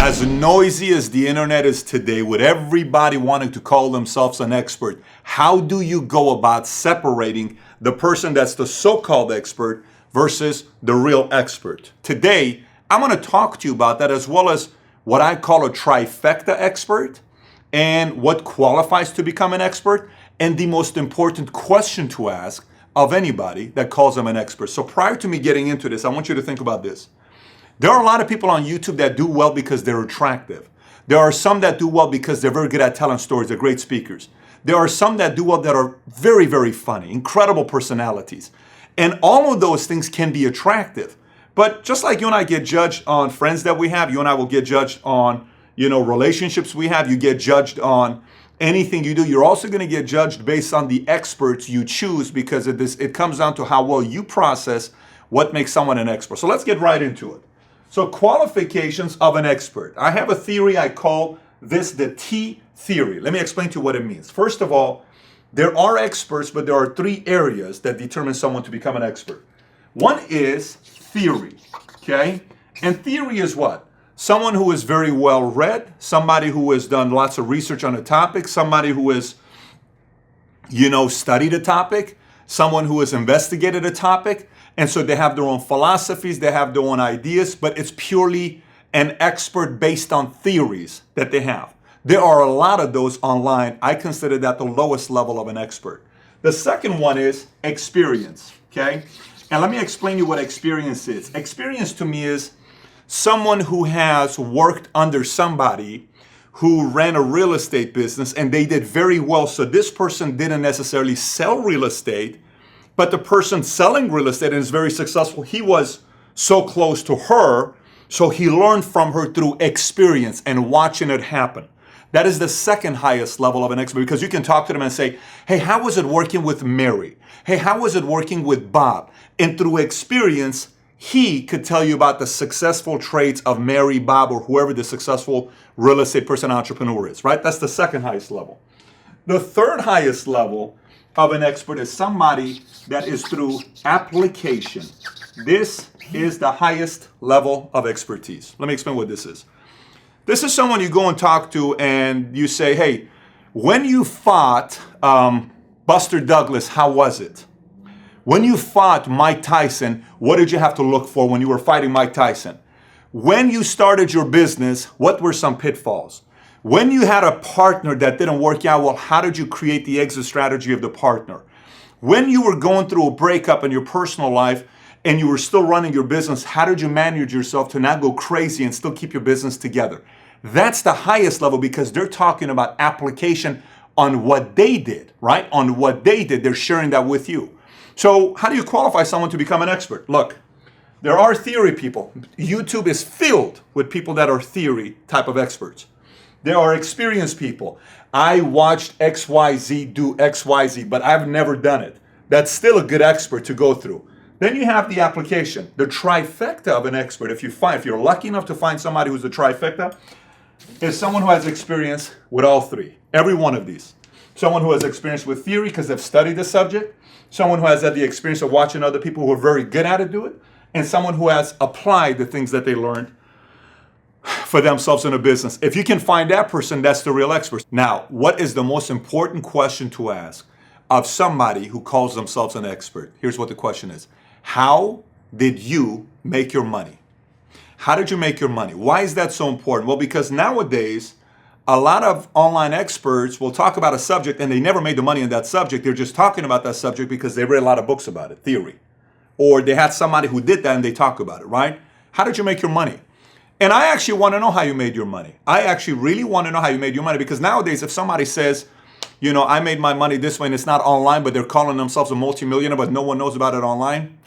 As noisy as the internet is today, with everybody wanting to call themselves an expert, how do you go about separating the person that's the so-called expert versus the real expert? Today, I'm going to talk to you about that, as well as what I call a trifecta expert and what qualifies to become an expert, and the most important question to ask of anybody that calls them an expert. So prior to me getting into this, I want you to think about this. There are a lot of people on YouTube that do well because they're attractive. There are some that do well because they're very good at telling stories. They're great speakers. There are some that do well that are very, very funny, incredible personalities. And all of those things can be attractive. But just like you and I get judged on friends that we have, you and I will get judged on, relationships we have. You get judged on anything you do. You're also going to get judged based on the experts you choose, because it comes down to how well you process what makes someone an expert. So let's get right into it. So qualifications of an expert. I have a theory. I call this the T theory. Let me explain to you what it means. First of all, there are experts, but there are three areas that determine someone to become an expert. One is theory, okay? And theory is what? Someone who is very well read, somebody who has done lots of research on a topic, somebody who has, studied a topic, someone who has investigated a topic. And so they have their own philosophies, they have their own ideas, but it's purely an expert based on theories that they have. There are a lot of those online. I consider that the lowest level of an expert. The second one is experience, okay? And let me explain you what experience is. Experience to me is someone who has worked under somebody who ran a real estate business and they did very well. So this person didn't necessarily sell real estate, but the person selling real estate and is very successful, he was so close to her, so he learned from her through experience and watching it happen. That is the second highest level of an expert, because you can talk to them and say, hey, how was it working with Mary? Hey, how was it working with Bob? And through experience, he could tell you about the successful traits of Mary, Bob, or whoever the successful real estate person, entrepreneur is, right? That's the second highest level. The third highest level of an expert is somebody that is through application. This is the highest level of expertise. Let me explain what this is. This is someone you go and talk to and you say, hey, when you fought Buster Douglas, how was it? When you fought Mike Tyson, what did you have to look for when you were fighting Mike Tyson? When you started your business, what were some pitfalls? When you had a partner that didn't work out well, how did you create the exit strategy of the partner? When you were going through a breakup in your personal life and you were still running your business, how did you manage yourself to not go crazy and still keep your business together? That's the highest level, because they're talking about application on what they did, right? On what they did, they're sharing that with you. So how do you qualify someone to become an expert? Look, there are theory people. YouTube is filled with people that are theory type of experts. There are experienced people. I watched XYZ do XYZ, but I've never done it. That's still a good expert to go through. Then you have the application, the trifecta of an expert. If you're lucky enough to find somebody who's a trifecta, is someone who has experience with all three, every one of these. Someone who has experience with theory because they've studied the subject, someone who has had the experience of watching other people who are very good at it do it, and someone who has applied the things that they learned for themselves in a business. If you can find that person, that's the real expert. Now, what is the most important question to ask of somebody who calls themselves an expert? Here's what the question is. How did you make your money? How did you make your money? Why is that so important? Well, because nowadays, a lot of online experts will talk about a subject and they never made the money in that subject. They're just talking about that subject because they read a lot of books about it, theory. Or they had somebody who did that and they talk about it, right? How did you make your money? And I actually want to know how you made your money. I actually really want to know how you made your money, because nowadays if somebody says, I made my money this way and it's not online, but they're calling themselves a multimillionaire, but no one knows about it online,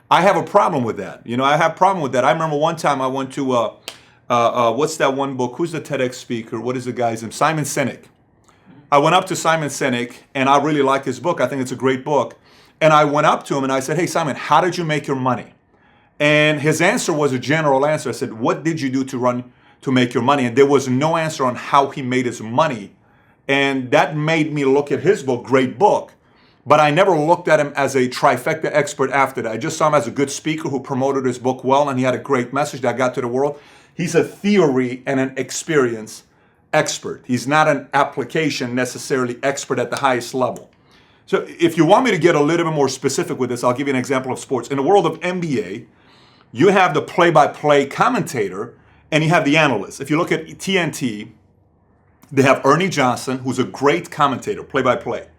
I have a problem with that. I have a problem with that. I remember one time I went to, what's that one book? Who's the TEDx speaker? What is the guy's name? Simon Sinek. I went up to Simon Sinek and I really like his book. I think it's a great book. And I went up to him and I said, hey, Simon, how did you make your money? And his answer was a general answer. I said, what did you do to make your money? And there was no answer on how he made his money. And that made me look at his book, great book. But I never looked at him as a trifecta expert after that. I just saw him as a good speaker who promoted his book well, and he had a great message that got to the world. He's a theory and an experience expert. He's not an application necessarily expert at the highest level. So if you want me to get a little bit more specific with this, I'll give you an example of sports. In the world of NBA, you have the play-by-play commentator and you have the analyst. If you look at TNT, they have Ernie Johnson, who's a great commentator, play-by-play.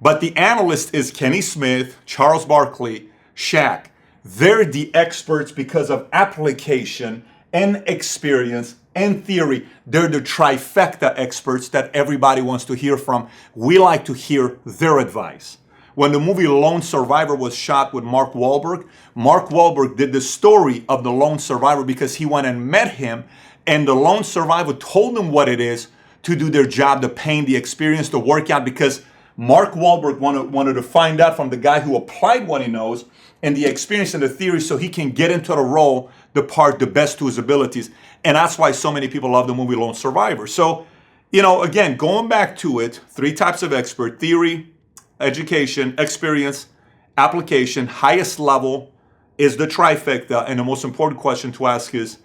But the analyst is Kenny Smith, Charles Barkley, Shaq. They're the experts because of application and experience and theory. They're the trifecta experts that everybody wants to hear from. We like to hear their advice. When the movie Lone Survivor was shot with Mark Wahlberg did the story of the lone survivor because he went and met him, and the lone survivor told him what it is to do their job, the pain, the experience, the workout, because Mark Wahlberg wanted to find out from the guy who applied what he knows and the experience and the theory so he can get into the role, the part, the best to his abilities. And that's why so many people love the movie Lone Survivor. So, again, going back to it, 3 types of expert: theory, education, experience, application. Highest level is the trifecta. And the most important question to ask is,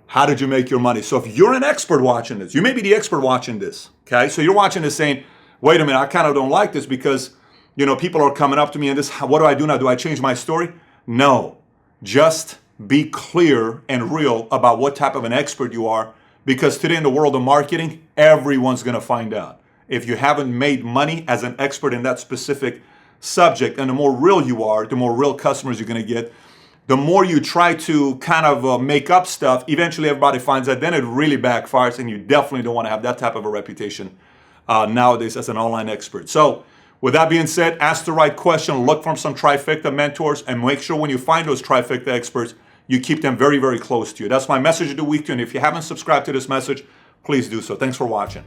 how did you make your money? So if you're an expert watching this, you may be the expert watching this, okay? So you're watching this saying, wait a minute, I kind of don't like this because, people are coming up to me and this, what do I do now? Do I change my story? No, just be clear and real about what type of an expert you are, because today in the world of marketing, everyone's going to find out. If you haven't made money as an expert in that specific subject, and the more real you are, the more real customers you're going to get. The more you try to kind of make up stuff, eventually everybody finds out, then it really backfires, and you definitely don't want to have that type of a reputation nowadays as an online expert. So with that being said, ask the right question, look for some trifecta mentors, and make sure when you find those trifecta experts, you keep them very, very close to you. That's my message of the week to you. And if you haven't subscribed to this message, please do so. Thanks for watching.